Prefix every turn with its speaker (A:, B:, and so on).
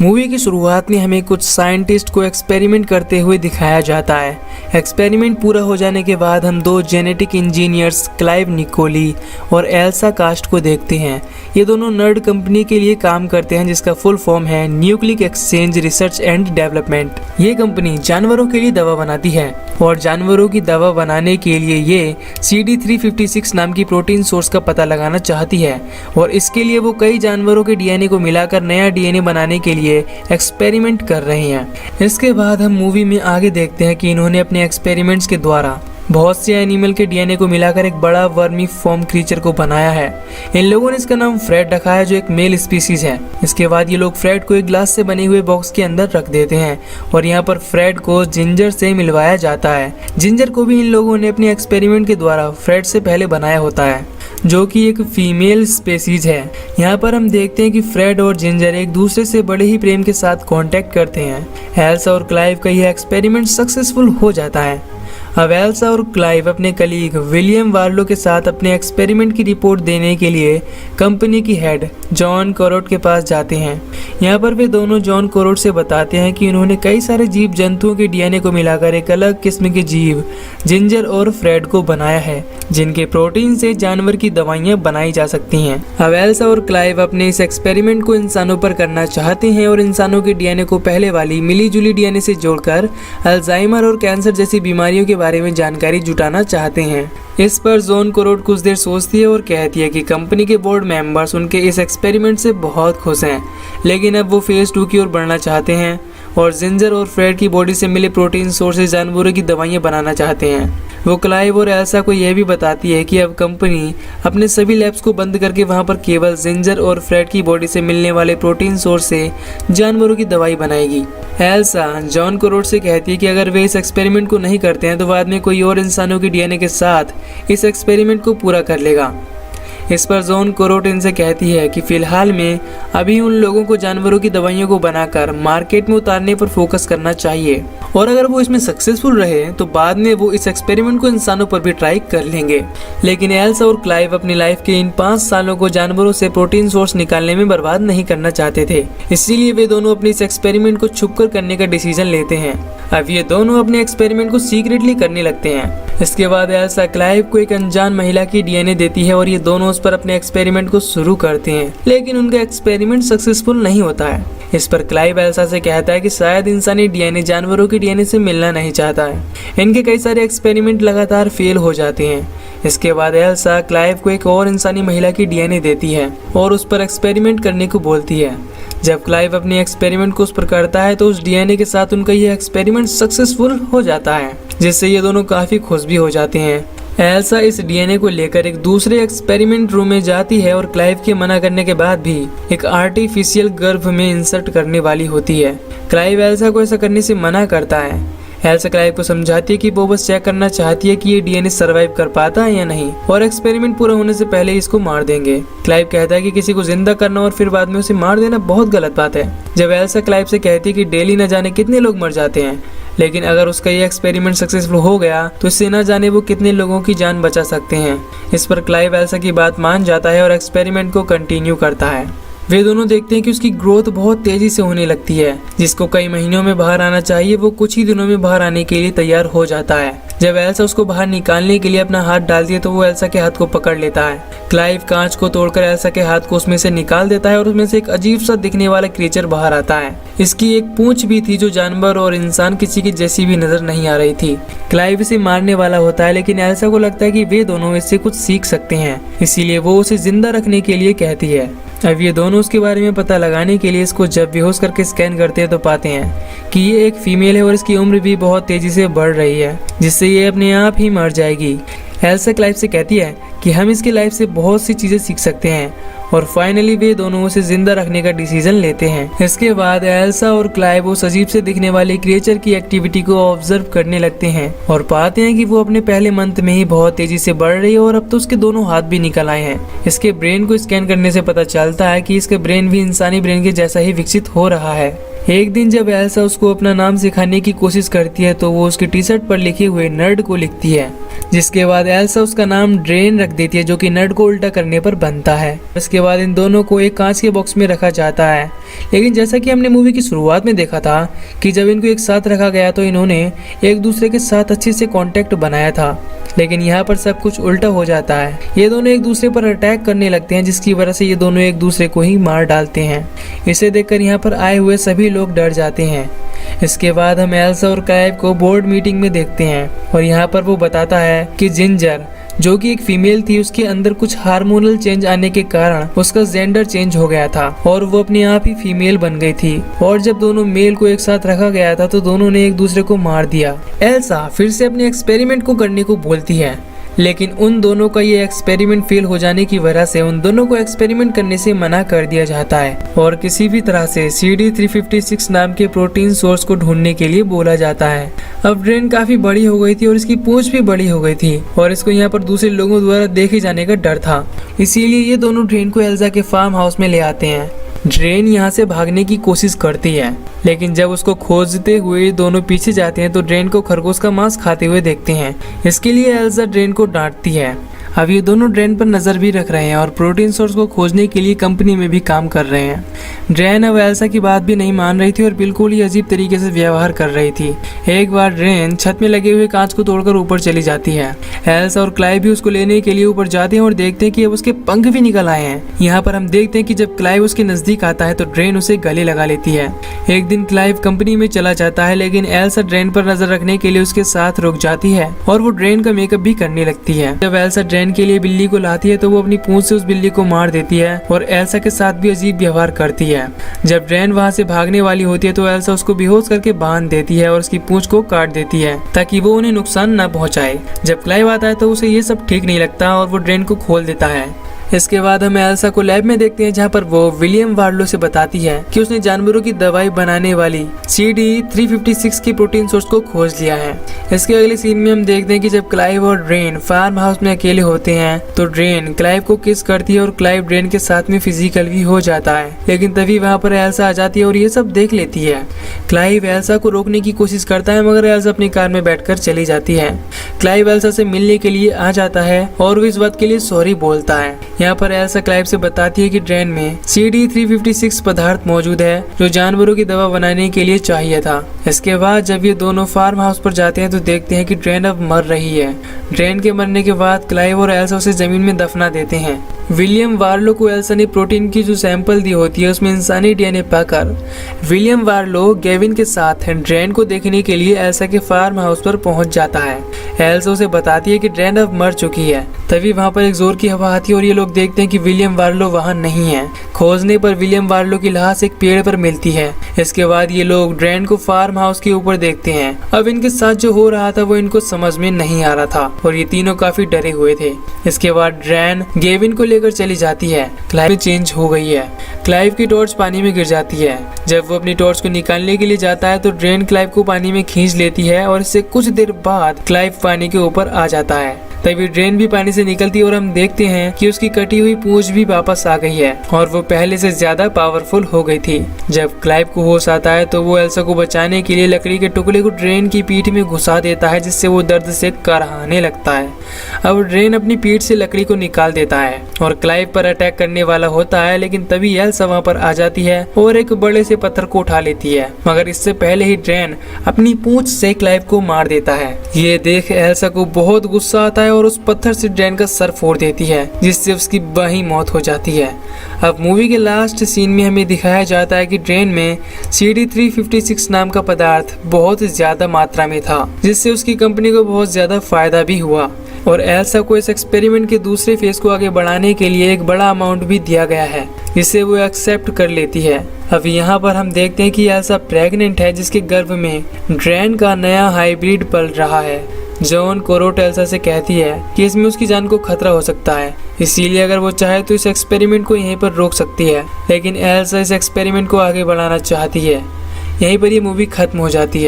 A: Movie की शुरुआत में हमें कुछ साइंटिस्ट को एक्सपेरिमेंट करते हुए दिखाया जाता है। एक्सपेरिमेंट पूरा हो जाने के बाद हम दो जेनेटिक इंजीनियर्स क्लाइव निकोली और एल्सा कास्ट को देखते हैं। ये दोनों नर्ड कंपनी के लिए काम करते हैं जिसका फुल फॉर्म है nucleic exchange research and development. ये कंपनी जानवरों के लिए दवा बनाती है और जानवरों की दवा बनाने के लिए ये CD356 नाम की प्रोटीन सोर्स का पता लगाना चाहती है और इसके लिए वो कई जानवरों के डीएनए को मिलाकर नया डीएनए बनाने के लिए एक्सपेरिमेंट कर रहे हैं। इसके बाद हम मूवी में आगे देखते हैं कि इन्होंने अपने एक्सपेरिमेंट्स के द्वारा बहुत से एनिमल के डीएनए को मिलाकर एक बड़ा वर्मी फॉर्म क्रीचर को बनाया है। इन लोगों ने इसका नाम फ्रेड रखा है जो एक मेल स्पीसीज है। इसके बाद ये लोग फ्रेड को एक ग्लास से बने हुए बॉक्स के अंदर रख देते हैं और यहाँ पर फ्रेड को जिंजर से मिलवाया जाता है। जिंजर को भी इन लोगों ने अपने एक्सपेरिमेंट के द्वारा फ्रेड से पहले बनाया होता है जो कि एक फीमेल स्पेसीज है। यहाँ पर हम देखते हैं कि फ्रेड और जिंजर एक दूसरे से बड़े ही प्रेम के साथ कांटेक्ट करते हैं। एल्सा और क्लाइव का यह एक्सपेरिमेंट सक्सेसफुल हो जाता है। अब एल्सा और क्लाइव अपने कलीग विलियम वार्लो के साथ अपने एक्सपेरिमेंट की रिपोर्ट देने के लिए कंपनी की हेड जॉन कोरोट के पास जाते हैं। यहाँ पर वे दोनों जॉन कोरोट से बताते हैं कि उन्होंने कई सारे जीव जंतुओं के डीएनए को मिलाकर एक अलग किस्म के जीव जिंजर और फ्रेड को बनाया है जिनके प्रोटीन से जानवर की दवाइयाँ बनाई जा सकती हैं। अब एल्सा और क्लाइव अपने इस एक्सपेरिमेंट को इंसानों पर करना चाहते हैं और इंसानों के डीएनए को पहले वाली मिली जुली डीएनए से जोड़कर अल्जाइमर और कैंसर जैसी बीमारियों के बारे में जानकारी जुटाना चाहते हैं। इस पर जॉन कोरोट कुछ देर सोचती है और कहती है कि कंपनी के बोर्ड मेंबर्स उनके इस एक्सपेरिमेंट से बहुत खुश हैं, लेकिन अब वो फेज 2 की ओर बढ़ना चाहते हैं और जिंजर और फ्रेड की बॉडी से मिले प्रोटीन सोर्स से जानवरों की दवाइयाँ बनाना चाहते हैं। वो क्लाइव और एल्सा को यह भी बताती है कि अब कंपनी अपने सभी लैब्स को बंद करके वहां पर केवल जिंजर और फ्रेड की बॉडी से मिलने वाले प्रोटीन सोर्स से जानवरों की दवाई बनाएगी। एल्सा जॉन कोरोट से कहती है कि अगर वे इस एक्सपेरिमेंट को नहीं करते हैं तो बाद में कोई और इंसानों की डीएनए के साथ इस एक्सपेरिमेंट को पूरा कर लेगा। इस पर जॉन कोरोट इनसे कहती है कि फिलहाल में अभी उन लोगों को जानवरों की दवाइयों को बनाकर मार्केट में उतारने पर फोकस करना चाहिए और अगर वो इसमें सक्सेसफुल रहे तो बाद में वो इस एक्सपेरिमेंट को इंसानों पर भी ट्राई कर लेंगे। लेकिन एल्सा और क्लाइव अपनी लाइफ के इन 5 सालों को जानवरों से प्रोटीन सोर्स निकालने में बर्बाद नहीं करना चाहते थे, इसीलिए वे दोनों अपने इस एक्सपेरिमेंट को छुपकर करने का डिसीजन लेते हैं। अब ये दोनों अपने एक्सपेरिमेंट को सीक्रेटली करने लगते हैं। इसके बाद एल्सा क्लाइव को एक अनजान महिला की डीएनए देती है और ये दोनों उस पर अपने एक्सपेरिमेंट को शुरू करते हैं, लेकिन उनका एक्सपेरिमेंट सक्सेसफुल नहीं होता है। इस पर क्लाइव एल्सा से कहता है कि शायद इंसानी डीएनए जानवरों के डीएनए से मिलना नहीं चाहता है। इनके कई सारे एक्सपेरिमेंट लगातार फेल हो जाते हैं। इसके बाद एल्सा क्लाइव को एक और इंसानी महिला की डीएनए देती है और उस पर एक्सपेरिमेंट करने को बोलती है। जब क्लाइव अपने एक्सपेरिमेंट को उस पर करता है तो उस डीएनए के साथ उनका यह एक्सपेरिमेंट सक्सेसफुल हो जाता है, जिससे ये दोनों काफी खुश भी हो जाते हैं। एल्सा इस डीएनए को लेकर एक दूसरे एक्सपेरिमेंट रूम में जाती है और क्लाइव के मना करने के बाद भी एक आर्टिफिशियल गर्भ में इंसर्ट करने वाली होती है। क्लाइव एल्सा को ऐसा करने से मना करता है। एल्सा क्लाइव को समझाती है कि वो बस चेक करना चाहती है कि ये डीएनए सर्वाइव कर पाता है या नहीं और एक्सपेरिमेंट पूरा होने से पहले इसको मार देंगे। क्लाइव कहता है कि किसी को जिंदा करना और फिर बाद में उसे मार देना बहुत गलत बात है। जब एल्सा क्लाइव से कहती है कि डेली न जाने कितने लोग मर जाते हैं, लेकिन अगर उसका ये एक्सपेरिमेंट सक्सेसफुल हो गया तो इससे न जाने वो कितने लोगों की जान बचा सकते हैं। इस पर क्लाइव एल्सा की बात मान जाता है और एक्सपेरिमेंट को कंटिन्यू करता है। वे दोनों देखते हैं कि उसकी ग्रोथ बहुत तेजी से होने लगती है। जिसको कई महीनों में बाहर आना चाहिए वो कुछ ही दिनों में बाहर आने के लिए तैयार हो जाता है। जब एल्सा उसको बाहर निकालने के लिए अपना हाथ डालती है तो वो एल्सा के हाथ को पकड़ लेता है। क्लाइव कांच को तोड़कर एल्सा के हाथ को उसमें से निकाल देता है और उसमें से एक अजीब सा दिखने वाला क्रीचर बाहर आता है। इसकी एक पूंछ भी थी जो जानवर और इंसान किसी की जैसी भी नजर नहीं आ रही थी। क्लाइव इसे मारने वाला होता है, लेकिन एल्सा को लगता है कि वे दोनों इससे कुछ सीख सकते हैं, इसीलिए वो उसे जिंदा रखने के लिए कहती है। अब ये दोनों उसके बारे में पता लगाने के लिए इसको जब बेहोश करके स्कैन करते हैं तो पाते हैं कि ये एक फीमेल है और इसकी उम्र भी बहुत तेजी से बढ़ रही है, जिससे ये अपने आप ही मर जाएगी। एल्सा क्लाइव से कहती है कि हम इसकी लाइफ से बहुत सी चीजें सीख सकते हैं और फाइनली वे दोनों उसे जिंदा रखने का डिसीजन लेते हैं। इसके बाद एल्सा और क्लाइव उस अजीब से दिखने वाले क्रिएचर की एक्टिविटी को ऑब्जर्व करने लगते हैं और पाते हैं कि वो अपने पहले मंथ में ही बहुत तेजी से बढ़ रही है और अब तो उसके दोनों हाथ भी निकल आए हैं। इसके ब्रेन को स्कैन करने से पता चलता है कि इसका ब्रेन भी इंसानी ब्रेन के जैसा ही विकसित हो रहा है। एक दिन जब एल्सा उसको अपना नाम सिखाने की कोशिश करती है तो वो उसकी टी शर्ट पर लिखे हुए नर्ड को लिखती है, जिसके बाद एल्सा उसका नाम ड्रेन रख देती है जो कि नर्ड को उल्टा करने पर बनता है। इसके इसके बाद इन दोनों को एक कांच के बॉक्स में रखा जाता है। लेकिन जैसा कि हमने मूवी की शुरुआत में देखा था कि जब इनको एक साथ रखा गया तो इन्होंने एक दूसरे के साथ अच्छे से कांटेक्ट बनाया था, लेकिन यहाँ पर सब कुछ उल्टा हो जाता है। ये दोनों एक दूसरे पर अटैक करने लगते हैं, जिसकी वजह से ये दोनों एक दूसरे को ही मार डालते हैं। इसे देखकर यहाँ पर आए हुए सभी लोग डर जाते हैं। इसके बाद हम एल्सा और क्लाइव को बोर्ड मीटिंग में देखते हैं और यहाँ पर वो बताता है कि जिंजर जो कि एक फीमेल थी, उसके अंदर कुछ हार्मोनल चेंज आने के कारण उसका जेंडर चेंज हो गया था और वो अपने आप ही फीमेल बन गई थी। और जब दोनों मेल को एक साथ रखा गया था तो दोनों ने एक दूसरे को मार दिया। एल्सा फिर से अपने एक्सपेरिमेंट को करने को बोलती है, लेकिन उन दोनों का ये एक्सपेरिमेंट फेल हो जाने की वजह से उन दोनों को एक्सपेरिमेंट करने से मना कर दिया जाता है और किसी भी तरह से CD356 नाम के प्रोटीन सोर्स को ढूंढने के लिए बोला जाता है। अब ड्रेन काफी बड़ी हो गई थी और इसकी पूंछ भी बड़ी हो गई थी और इसको यहाँ पर दूसरे लोगों द्वारा देखे जाने का डर था, इसीलिए ये दोनों ड्रेन को एल्सा के फार्म हाउस में ले आते हैं। ड्रेन यहाँ से भागने की कोशिश करती है, लेकिन जब उसको खोजते हुए दोनों पीछे जाते हैं तो ड्रेन को खरगोश का मांस खाते हुए देखते हैं। इसके लिए एल्सा ड्रेन को डांटती है। अब ये दोनों ड्रेन पर नजर भी रख रहे हैं और प्रोटीन सोर्स को खोजने के लिए कंपनी में भी काम कर रहे हैं। ड्रेन अब एल्सा की बात भी नहीं मान रही थी और बिल्कुल ही अजीब तरीके से व्यवहार कर रही थी। एक बार ड्रेन छत में लगे हुए कांच को तोड़कर ऊपर चली जाती है। एल्सा और क्लाइव भी उसको लेने के लिए ऊपर जाते हैं और देखते हैं कि अब उसके पंख भी निकल आए हैं। यहाँ पर हम देखते हैं कि जब क्लाइव उसके नजदीक आता है तो ड्रेन उसे गले लगा लेती है। एक दिन क्लाइव कंपनी में चला जाता है, लेकिन एल्सा ड्रेन पर नजर रखने के लिए उसके साथ रुक जाती है और वो ड्रेन का मेकअप भी करने लगती है। जब एल्सा ड्रेन के लिए बिल्ली को लाती है तो वो अपनी पूंछ से उस बिल्ली को मार देती है और एल्सा के साथ भी अजीब व्यवहार करती है। जब ड्रेन वहाँ से भागने वाली होती है तो एल्सा उसको बेहोश करके बांध देती है और उसकी पूंछ को काट देती है ताकि वो उन्हें नुकसान न पहुंचाए। जब क्लाइव आता है तो उसे ये सब ठीक नहीं लगता और वो ड्रेन को खोल देता है। इसके बाद हम एल्सा को लैब में देखते हैं, जहाँ पर वो विलियम वार्लो से बताती है कि उसने जानवरों की दवाई बनाने वाली CD356 की प्रोटीन सोर्स को खोज लिया है। इसके अगले सीन में हम देखते हैं कि जब क्लाइव और ड्रेन फार्म हाउस में अकेले होते हैं तो ड्रेन क्लाइव को किस करती है और क्लाइव ड्रेन के साथ में फिजिकल भी हो जाता है, लेकिन तभी वहाँ पर एल्सा आ जाती है और ये सब देख लेती है। क्लाइव एल्सा को रोकने की कोशिश करता है, मगर एल्सा अपनी कार में बैठकर चली जाती है। क्लाइव एल्सा से मिलने के लिए आ जाता है और वो इस बात के लिए सॉरी बोलता है। यहाँ पर एल्सा क्लाइव से बताती है कि ड्रेन में CD356 पदार्थ मौजूद है जो जानवरों की दवा बनाने के लिए चाहिए था। इसके बाद जब ये दोनों फार्म हाउस पर जाते हैं तो देखते हैं कि ड्रेन अब मर रही है। ड्रेन के मरने के बाद क्लाइव और एल्सा उसे जमीन में दफना देते हैं। विलियम वार्लो को एल्सा ने प्रोटीन की जो सैंपल दी होती है उसमें इंसानी DNA पाकर विलियम वार्लो गेविन के साथ ड्रेन को देखने के लिए एल्सा के फार्म हाउस पर पहुंच जाता है। एल्सा उसे बताती है कि ड्रेन अब मर चुकी है। तभी वहां पर एक जोर की हवा आती है और ये लोग देखते हैं कि विलियम वार्लो वहां नहीं है। खोजने पर विलियम वार्लो की लाश एक पेड़ पर मिलती है। इसके बाद ये लोग ड्रेन को फार्म हाउस के ऊपर देखते हैं। अब इनके साथ जो हो रहा था वो इनको समझ में नहीं आ रहा था और ये तीनों काफी डरे हुए थे। इसके बाद ड्रेन गेविन को लेकर चली जाती है। क्लाइव चेंज हो गई है। क्लाइव की टॉर्च पानी में गिर जाती है। जब वो अपनी टॉर्च को निकालने के लिए जाता है तो ड्रेन क्लाइव को पानी में खींच लेती है और इससे कुछ देर बाद क्लाइव पानी के ऊपर आ जाता है। तभी ड्रेन भी पानी से निकलती है और हम देखते हैं कि उसकी कटी हुई पूंछ भी वापस आ गई है और वो पहले से ज्यादा पावरफुल हो गई थी। जब क्लाइव को होश आता है तो वो एल्सा को बचाने के लिए लकड़ी के टुकड़े को ड्रेन की पीठ में घुसा देता है, जिससे वो दर्द से कराहने लगता है। अब ड्रेन अपनी पीठ से लकड़ी को निकाल देता है और क्लाइव पर अटैक करने वाला होता है, लेकिन तभी एल्सा वहाँ पर आ जाती है और एक बड़े से पत्थर को उठा लेती है, मगर इससे पहले ही ड्रेन अपनी पूंछ से क्लाइव को मार देता है। ये देख एल्सा को बहुत गुस्सा आता है और उस पत्थर से ड्रेन का सर फोड़ देती है, जिससे उसकी वहीं मौत हो जाती है। अब मूवी के लास्ट सीन में हमें दिखाया जाता है कि ड्रेन में CD356 नाम का पदार्थ बहुत ज्यादा मात्रा में था, जिससे उसकी कंपनी को बहुत ज्यादा फायदा भी हुआ और एल्सा को इस एक्सपेरिमेंट के दूसरे फेज को आगे बढ़ाने के लिए एक बड़ा अमाउंट भी दिया गया है, जिसे वो एक्सेप्ट कर लेती है। अब यहाँ पर हम देखते हैं कि एल्सा प्रेग्नेंट है, जिसके गर्भ में ड्रेन का नया हाइब्रिड पल रहा है। जॉन कोरोट एल्सा से कहती है कि इसमें उसकी जान को खतरा हो सकता है, इसीलिए अगर वो चाहे तो इस एक्सपेरिमेंट को यहीं पर रोक सकती है, लेकिन एल्सा इस एक्सपेरिमेंट को आगे बढ़ाना चाहती है। यहीं पर ये मूवी खत्म हो जाती है।